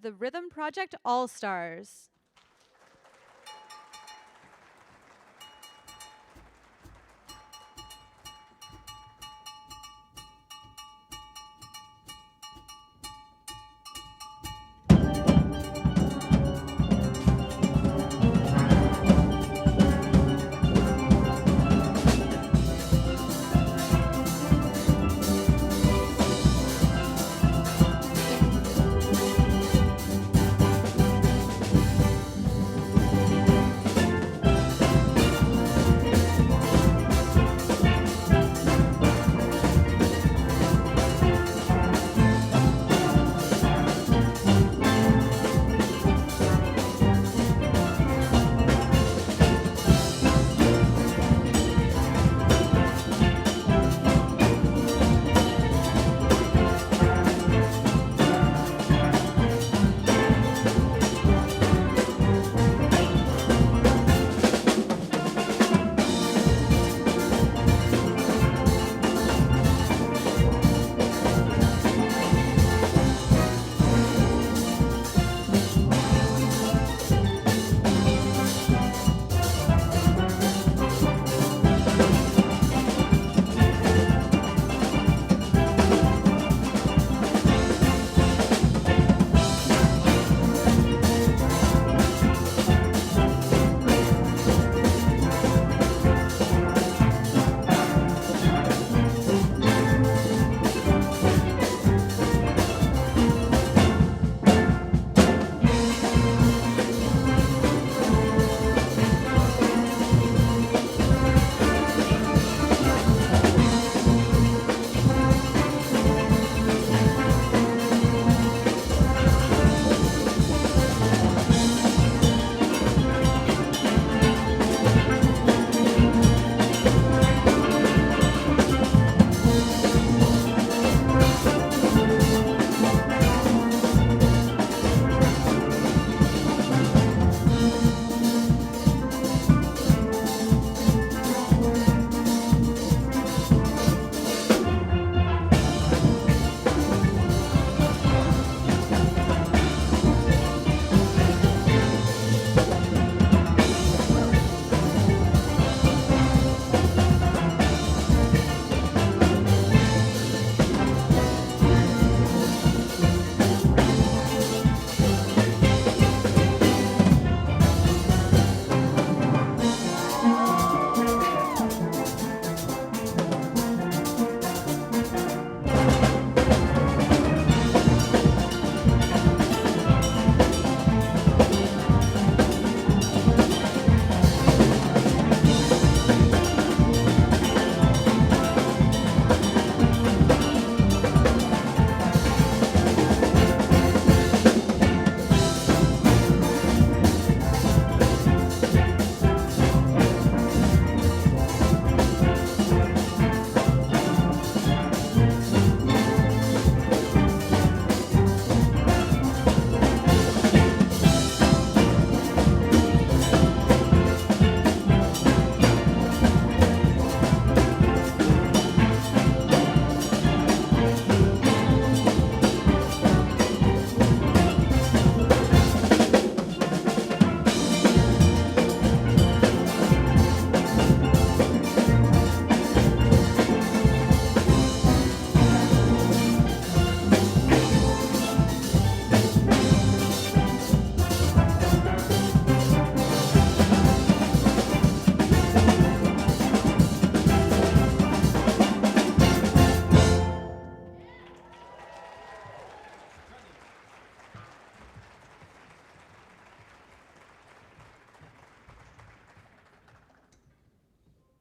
The Rhythm Project All-Stars.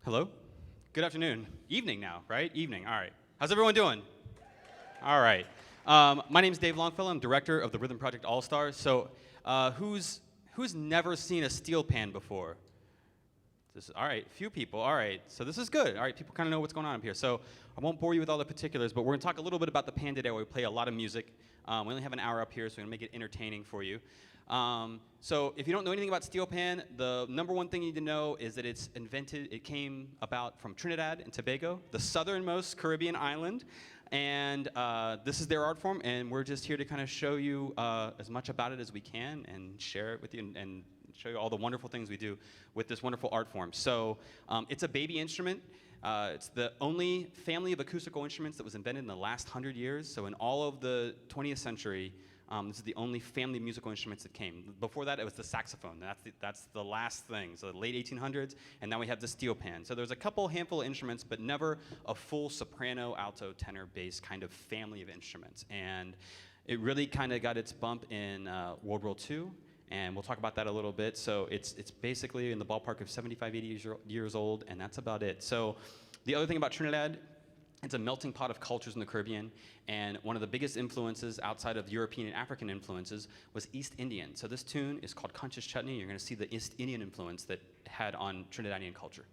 Hello? Good afternoon. Evening now, right? Evening, all right. How's everyone doing? All right. My name is Dave Longfellow. I'm director of the Rhythm Project All-Stars. So who's never seen a steel pan before? All right, few people, all right. So this is good. All right, people kind of know what's going on up here. So I won't bore you with all the particulars, but we're gonna talk a little bit about the pan today where we play a lot of music. We only have an hour up here, so we're gonna make it entertaining for you. So if you don't know anything about steel pan, the number one thing you need to know is that it came about from Trinidad and Tobago, the southernmost Caribbean island. And this is their art form, and we're just here to kind of show you as much about it as we can and share it with you and show you all the wonderful things we do with this wonderful art form. So it's a baby instrument. It's the only family of acoustical instruments that was invented in the last 100 years. So in all of the 20th century, this is the only family of musical instruments that came. Before that, it was the saxophone. That's the last thing. So the late 1800s, and now we have the steel pan. So there's a handful of instruments, but never a full soprano, alto, tenor, bass kind of family of instruments. And it really kind of got its bump in World War II. And we'll talk about that a little bit. So it's basically in the ballpark of 75, 80 years old, and that's about it. So the other thing about Trinidad, it's a melting pot of cultures in the Caribbean, and one of the biggest influences outside of European and African influences was East Indian. So this tune is called Conchas Chutney. You're going to see the East Indian influence that it had on Trinidadian culture.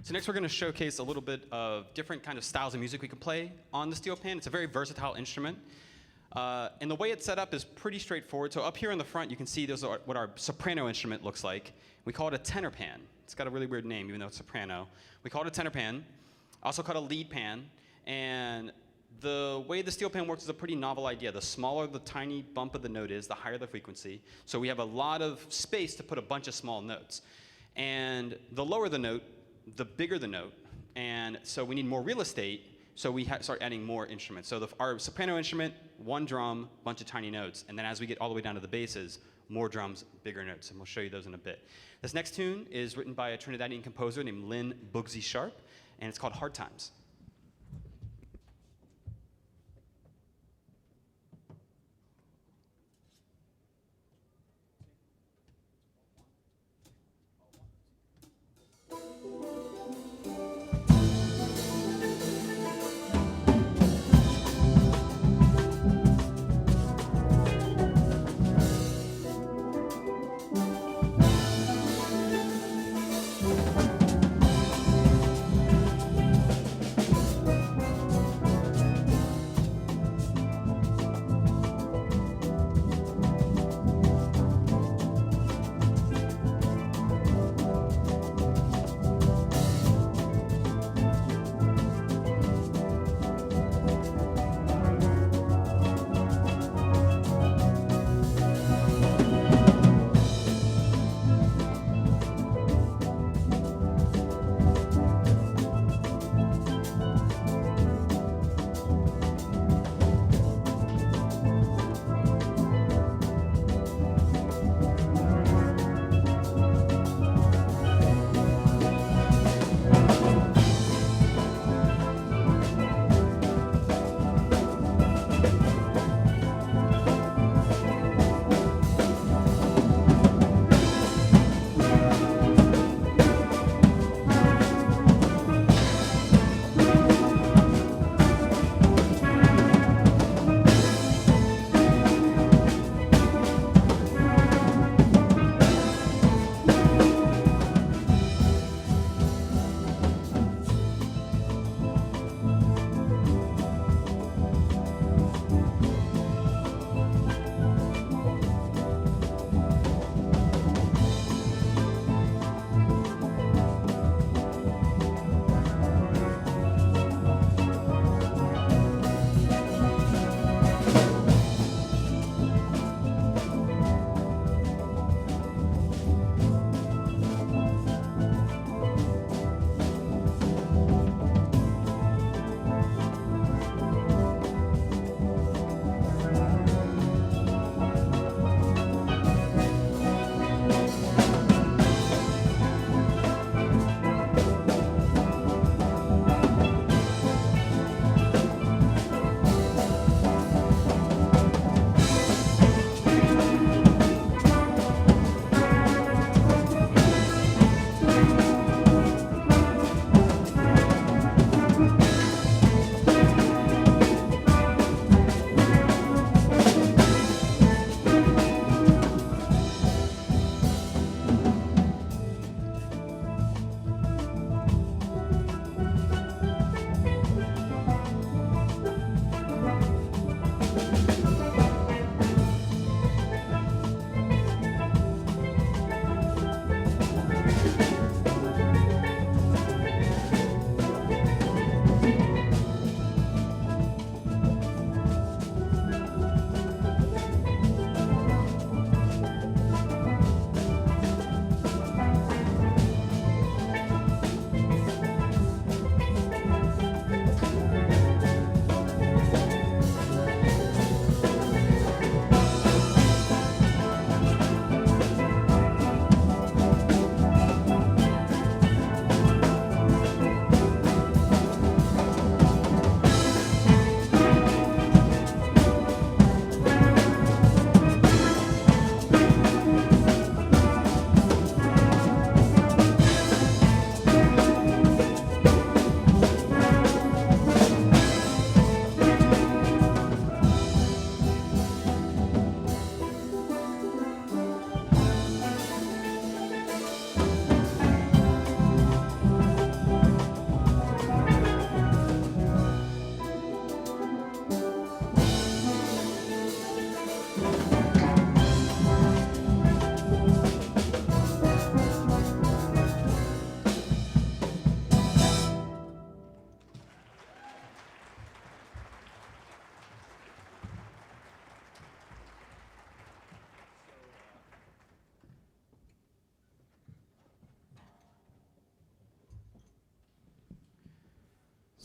So next we're going to showcase a little bit of different kind of styles of music we can play on the steel pan. It's a very versatile instrument. And the way it's set up is pretty straightforward. So up here in the front, you can see those are what our soprano instrument looks like. We call it a tenor pan. It's got a really weird name, even though it's soprano. We call it a tenor pan, also called a lead pan. And the way the steel pan works is a pretty novel idea. The smaller the tiny bump of the note is, the higher the frequency. So we have a lot of space to put a bunch of small notes. And the lower the note, the bigger the note, and so we need more real estate, so we start adding more instruments. So our soprano instrument, one drum, bunch of tiny notes, and then as we get all the way down to the basses, more drums, bigger notes, and we'll show you those in a bit. This next tune is written by a Trinidadian composer named Lynn Bugsy Sharp, and it's called Hard Times.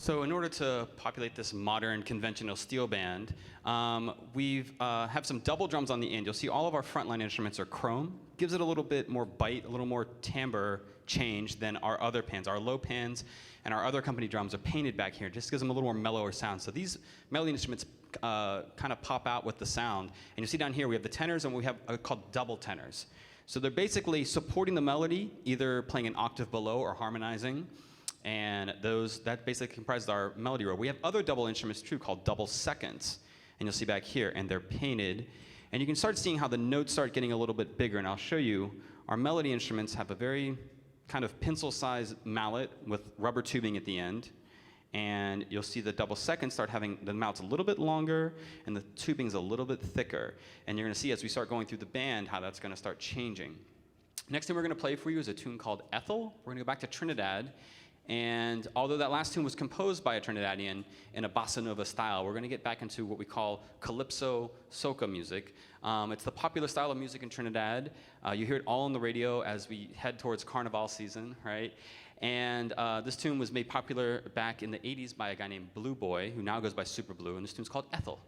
So in order to populate this modern conventional steel band, we have some double drums on the end. You'll see all of our frontline instruments are chrome. Gives it a little bit more bite, a little more timbre change than our other pans. Our low pans and our other company drums are painted back here. Just gives them a little more mellower sound. So these melody instruments kind of pop out with the sound. And you see down here we have the tenors and we have called double tenors. So they're basically supporting the melody, either playing an octave below or harmonizing. And that basically comprises our melody row. We have other double instruments too called double seconds. And you'll see back here, and they're painted. And you can start seeing how the notes start getting a little bit bigger. And I'll show you, our melody instruments have a very kind of pencil-sized mallet with rubber tubing at the end. And you'll see the double seconds start having the mouths a little bit longer and the tubing's a little bit thicker. And you're gonna see as we start going through the band how that's gonna start changing. Next thing we're gonna play for you is a tune called Ethel. We're gonna go back to Trinidad. And although that last tune was composed by a Trinidadian in a bossa nova style, we're going to get back into what we call calypso soca music. It's the popular style of music in Trinidad. You hear it all on the radio as we head towards Carnival season, right? And this tune was made popular back in the 80s by a guy named Blue Boy, who now goes by Super Blue, and this tune's called Ethel.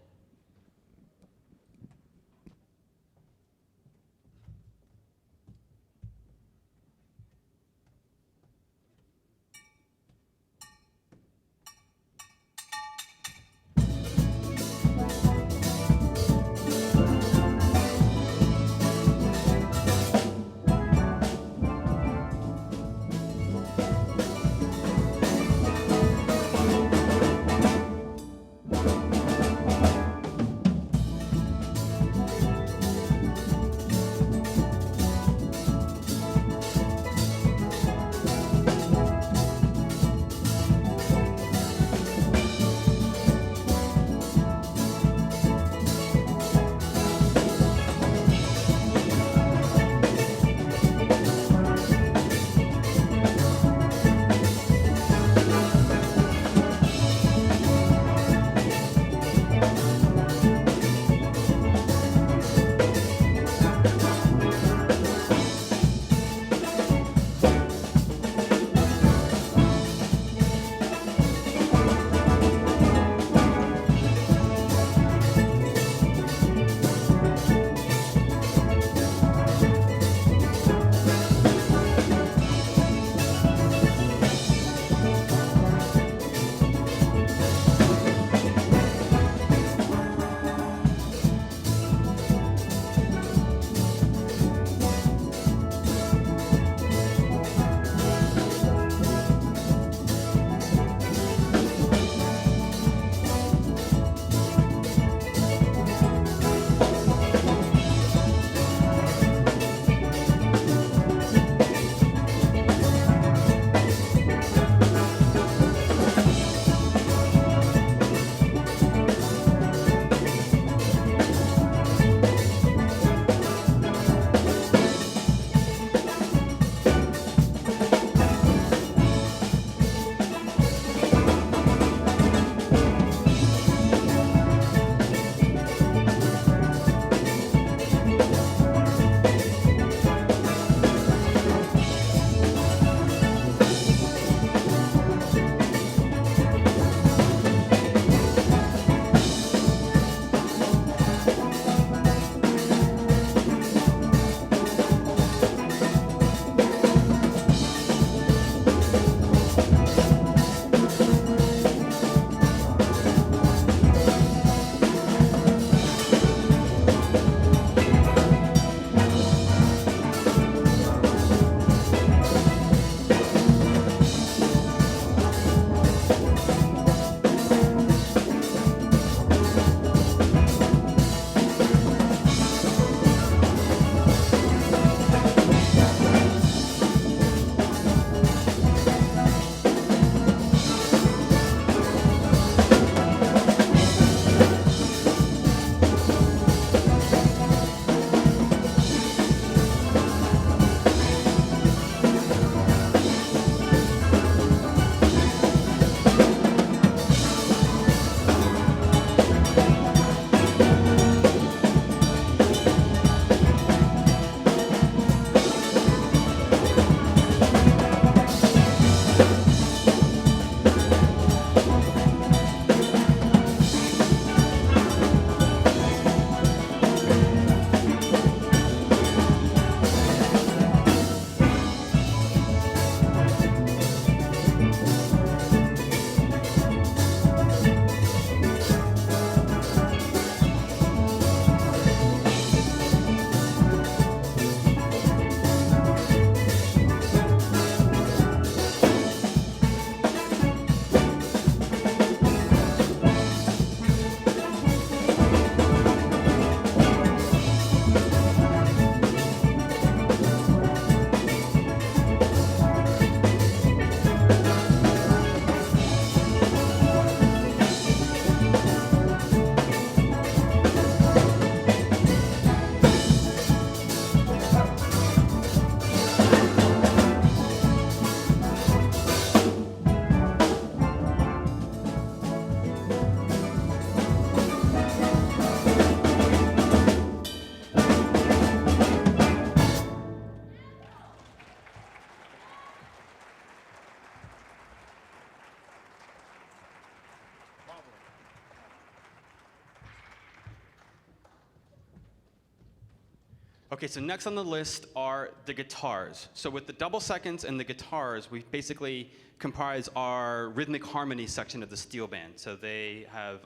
Okay, so next on the list are the guitars. So with the double seconds and the guitars, we basically comprise our rhythmic harmony section of the steel band. So they have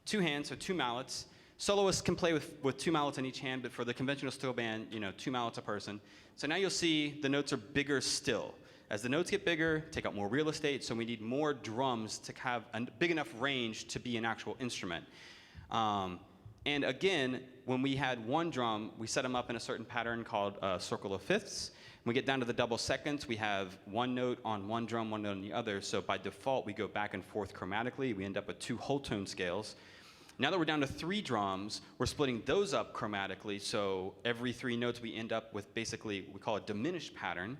two hands, so two mallets. Soloists can play with two mallets in each hand, but for the conventional steel band, two mallets a person. So now you'll see the notes are bigger still. As the notes get bigger, take up more real estate, so we need more drums to have a big enough range to be an actual instrument. And again, when we had one drum, we set them up in a certain pattern called circle of fifths. When we get down to the double seconds, we have one note on one drum, one note on the other. So by default, we go back and forth chromatically. We end up with two whole tone scales. Now that we're down to three drums, we're splitting those up chromatically. So every three notes, we end up with basically, we call a diminished pattern.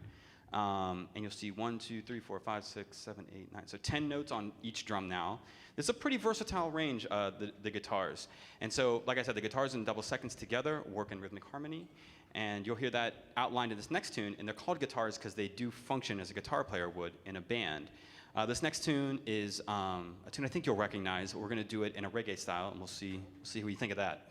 And you'll see 1, 2, 3, 4, 5, 6, 7, 8, 9. So 10 notes on each drum now. It's a pretty versatile range, the guitars. And so, like I said, the guitars and double seconds together work in rhythmic harmony. And you'll hear that outlined in this next tune. And they're called guitars because they do function as a guitar player would in a band. This next tune is a tune I think you'll recognize. We're going to do it in a reggae style, and we'll see what you think of that.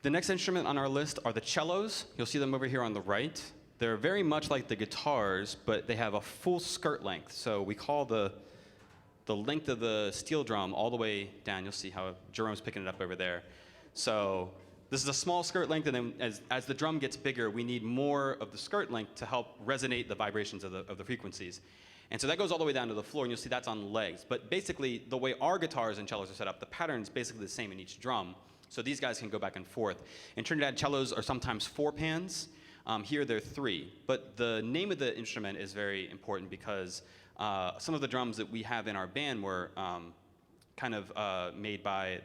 The next instrument on our list are the cellos. You'll see them over here on the right. They're very much like the guitars, but they have a full skirt length. So we call the length of the steel drum all the way down. You'll see how Jerome's picking it up over there. So this is a small skirt length, and then as the drum gets bigger, we need more of the skirt length to help resonate the vibrations of the frequencies. And so that goes all the way down to the floor, and you'll see that's on legs. But basically, the way our guitars and cellos are set up, the pattern's basically the same in each drum. So these guys can go back and forth. In Trinidad, cellos are sometimes 4 pans. Here they're 3. But the name of the instrument is very important because some of the drums that we have in our band were made by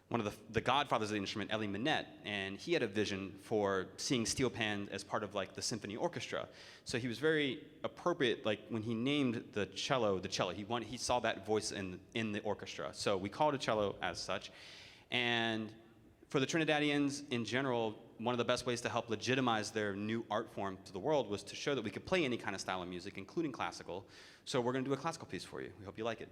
one of the godfathers of the instrument, Elie Minette, and he had a vision for seeing steel pan as part of like the symphony orchestra. So he was very appropriate, like when he named the cello, he saw that voice in the orchestra. So we called it a cello as such. And for the Trinidadians in general, one of the best ways to help legitimize their new art form to the world was to show that we could play any kind of style of music, including classical. So we're going to do a classical piece for you. We hope you like it.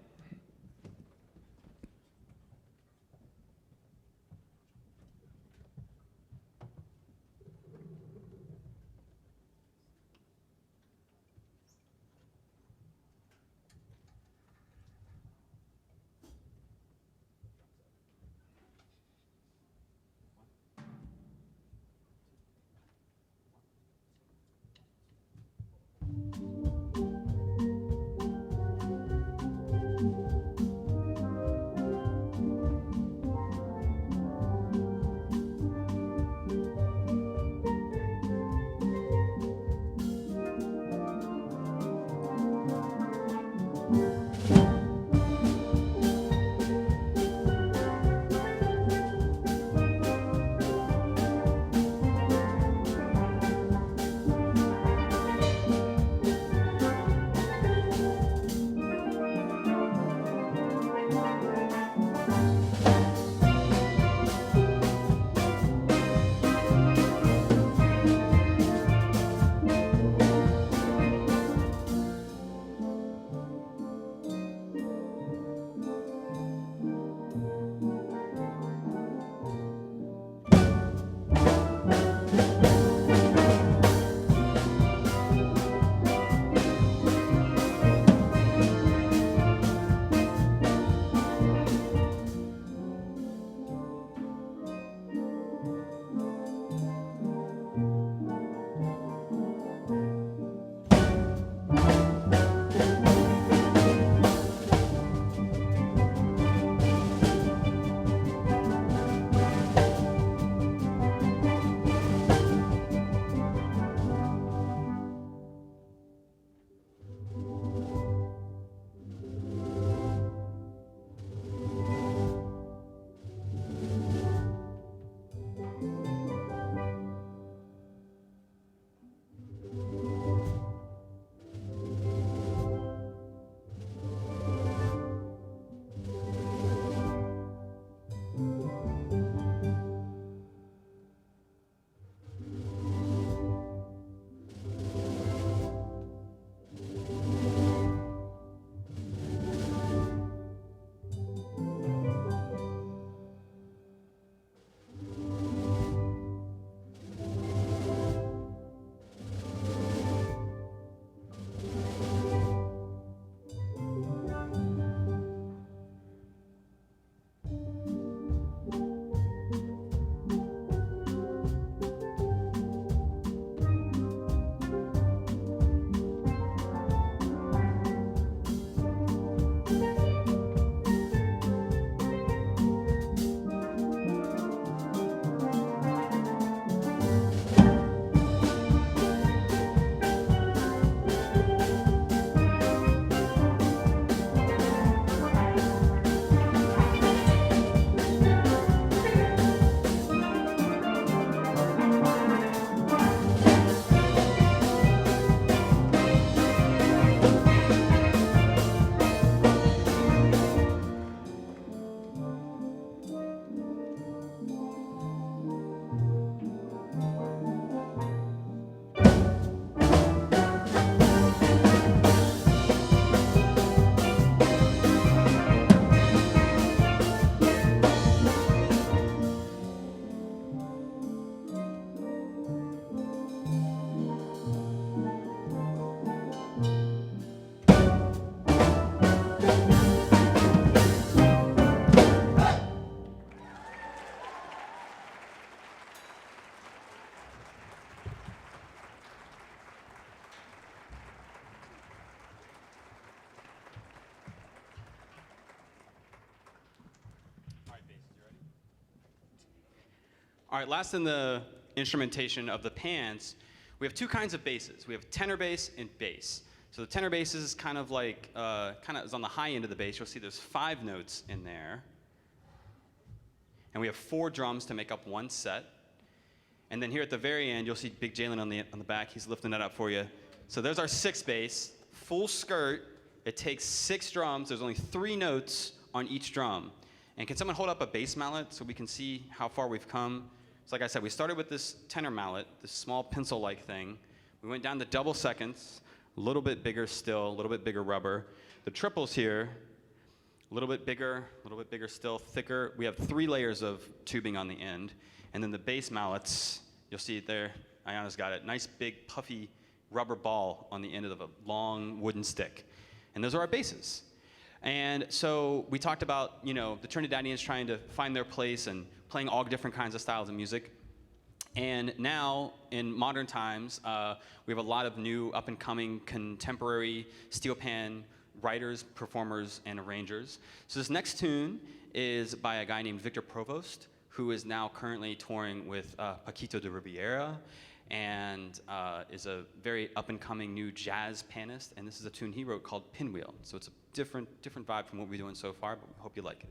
All right, last in the instrumentation of the pans, we have two kinds of basses. We have tenor bass and bass. So the tenor bass is kind of like, kind of is on the high end of the bass. You'll see there's 5 notes in there. And we have 4 drums to make up one set. And then here at the very end, you'll see Big Jalen on the back. He's lifting that up for you. So there's our 6 bass, full skirt. It takes 6 drums. There's only 3 notes on each drum. And can someone hold up a bass mallet so we can see how far we've come? So like I said, we started with this tenor mallet, this small pencil-like thing. We went down to double seconds, a little bit bigger still, a little bit bigger rubber. The triples here, a little bit bigger still, thicker. We have 3 layers of tubing on the end. And then the bass mallets, you'll see it there. Ayana's got it. Nice big puffy rubber ball on the end of a long wooden stick. And those are our basses. And so we talked about, the Trinidadians trying to find their place and playing all different kinds of styles of music. And now, in modern times, we have a lot of new up-and-coming contemporary steel pan writers, performers, and arrangers. So this next tune is by a guy named Victor Provost, who is now currently touring with Paquito de Riviera, and is a very up-and-coming new jazz panist. And this is a tune he wrote called Pinwheel. So it's a different vibe from what we're doing so far, but we hope you like it.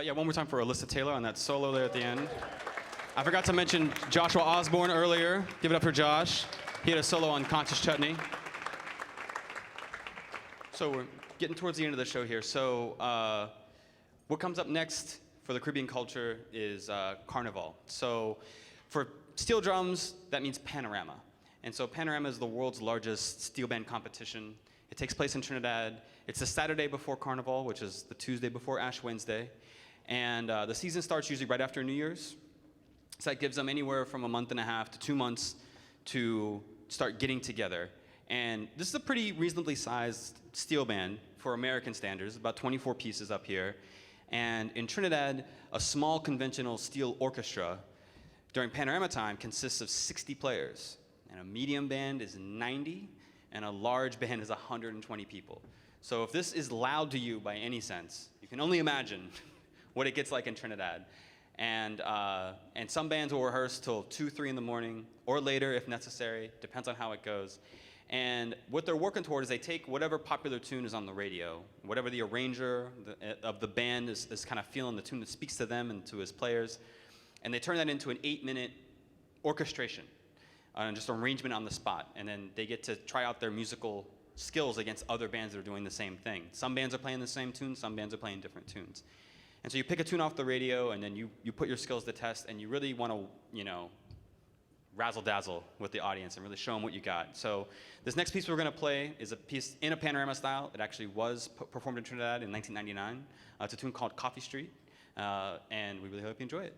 Yeah, one more time for Alyssa Taylor on that solo there at the end. I forgot to mention Joshua Osborne earlier. Give it up for Josh. He had a solo on Conscious Chutney. So we're getting towards the end of the show here. So what comes up next for the Caribbean culture is Carnival. So for steel drums, that means Panorama. And so Panorama is the world's largest steel band competition. It takes place in Trinidad. It's the Saturday before Carnival, which is the Tuesday before Ash Wednesday. And the season starts usually right after New Year's. So that gives them anywhere from a month and a half to 2 months to start getting together. And this is a pretty reasonably sized steel band for American standards, about 24 pieces up here. And in Trinidad, a small conventional steel orchestra during Panorama time consists of 60 players. And a medium band is 90, and a large band is 120 people. So if this is loud to you by any sense, you can only imagine what it gets like in Trinidad. And some bands will rehearse till 2, 3 in the morning, or later if necessary, depends on how it goes. And what they're working toward is they take whatever popular tune is on the radio, whatever the arranger of the band is kind of feeling, the tune that speaks to them and to his players, and they turn that into an 8-minute orchestration, just arrangement on the spot. And then they get to try out their musical skills against other bands that are doing the same thing. Some bands are playing the same tune, some bands are playing different tunes. And so you pick a tune off the radio, and then you put your skills to test, and you really want to, razzle-dazzle with the audience and really show them what you got. So this next piece we're going to play is a piece in a Panorama style. It actually was performed in Trinidad in 1999. It's a tune called Coffee Street, and we really hope you enjoy it.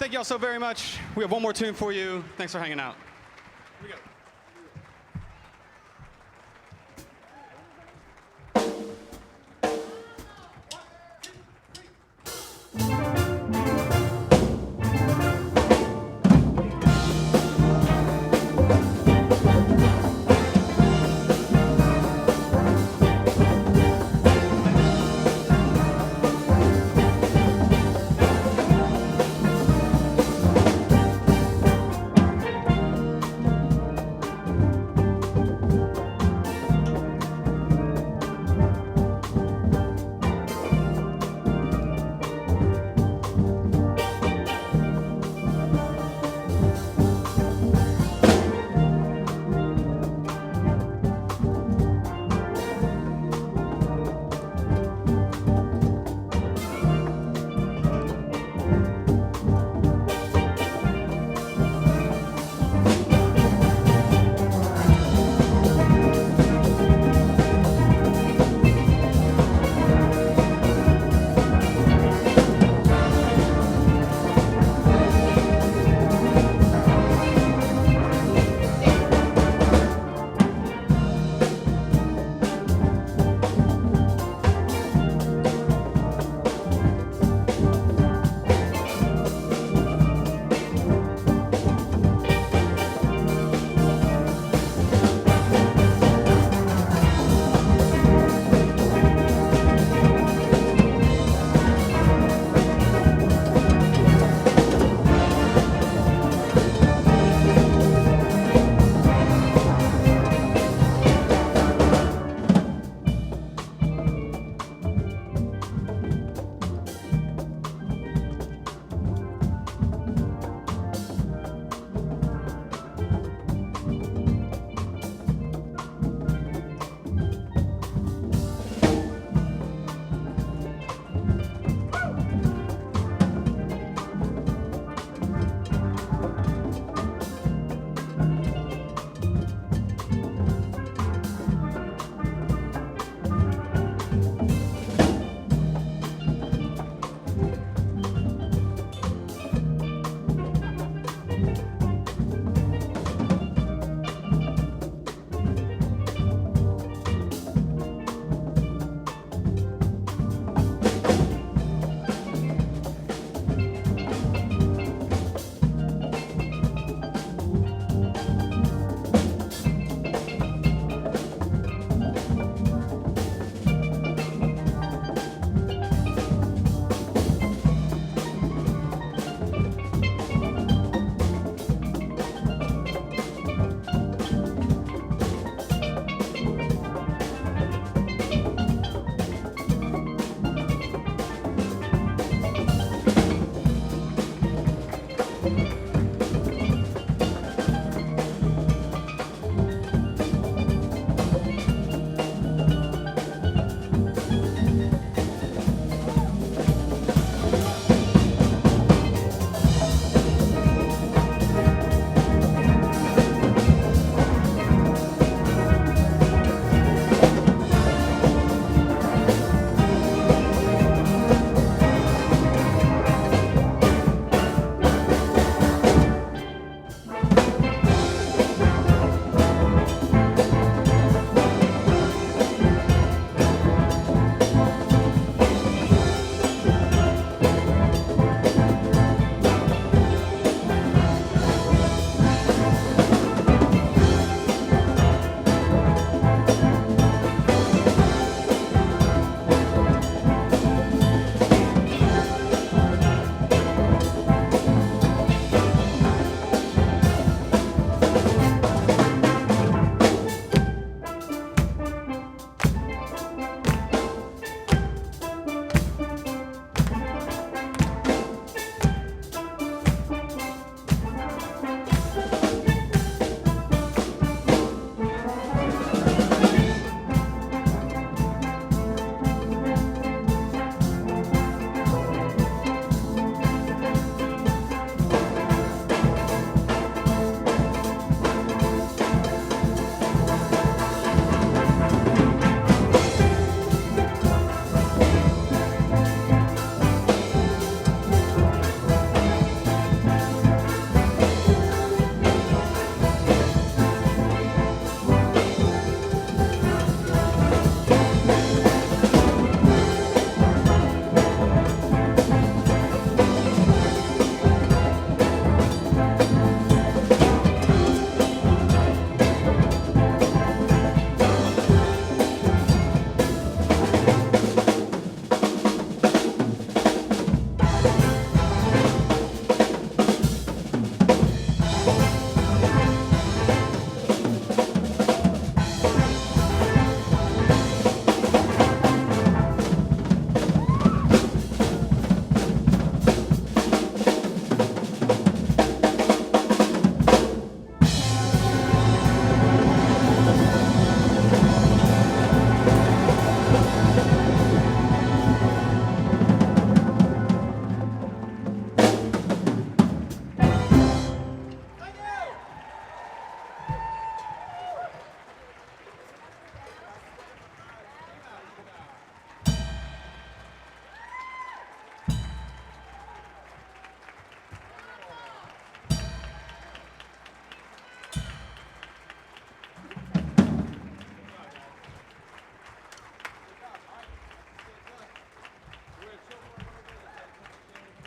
Thank you all so very much. We have one more tune for you. Thanks for hanging out. Here we go.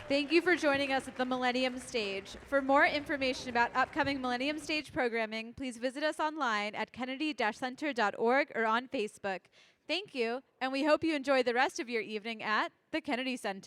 Thank you for joining us at the Millennium Stage. For more information about upcoming Millennium Stage programming, please visit us online at kennedy-center.org or on Facebook. Thank you, and we hope you enjoy the rest of your evening at the Kennedy Center.